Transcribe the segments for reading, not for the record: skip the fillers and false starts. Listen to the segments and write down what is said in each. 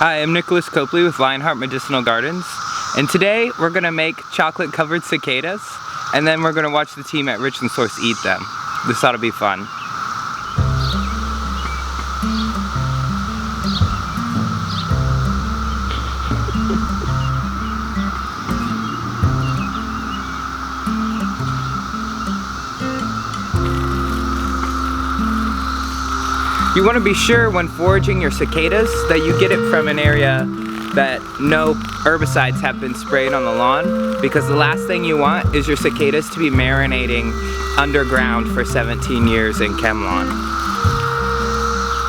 Hi, I'm Nicholas Copley with Lionheart Medicinal Gardens, and today we're gonna make chocolate covered cicadas, and then we're gonna watch the team at Richland Source eat them. This ought to be fun. You want to be sure when foraging your cicadas that you get it from an area that no herbicides have been sprayed on the lawn, because the last thing you want is your cicadas to be marinating underground for 17 years in ChemLawn.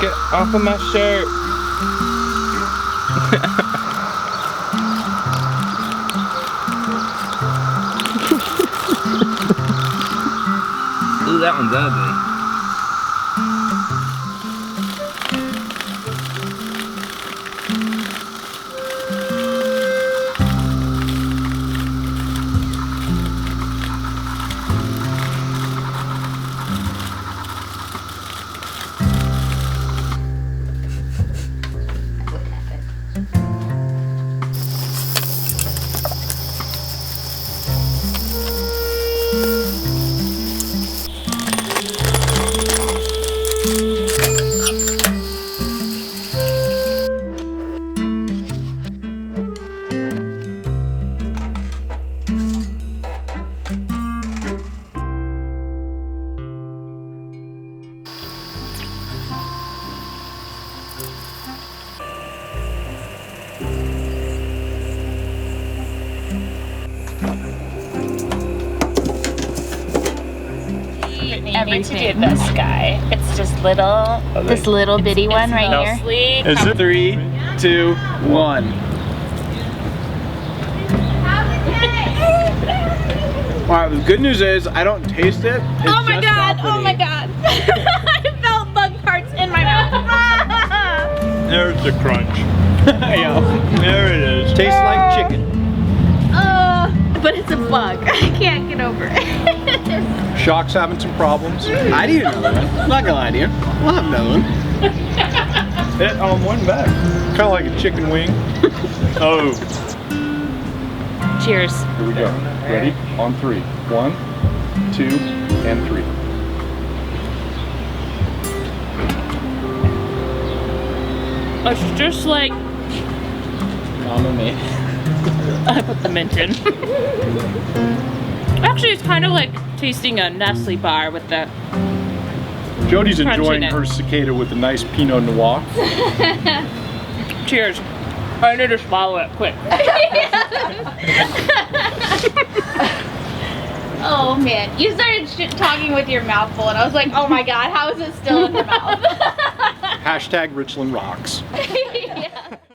Get off of my shirt! Ooh, that one's ugly. You need to do this guy. It's just little, this little bitty one right here. Is it 3, 2, 1? Alright, the good news is I don't taste it. It's oh my god! Oh my god! I felt bug parts in my mouth. There's the crunch. Yeah, there it is. Tastes like chicken. But it's a bug. I can't get over it. Shock's having some problems. I didn't know that. I'm not gonna lie to you. Well, I've known. It on one back. Kind of like a chicken wing. Oh. Cheers. Here we go. Ready? On 3. 1, 2, and 3. It's just like Mama made. I put the mint in. Actually, it's kind of like tasting a Nestle bar with the Jody's crunch enjoying in it. her cicada with a nice Pinot Noir. Cheers. I need to swallow it quick. Oh man, you started talking with your mouth full and I was like, oh my god, how is it still in your mouth? Hashtag Richland rocks.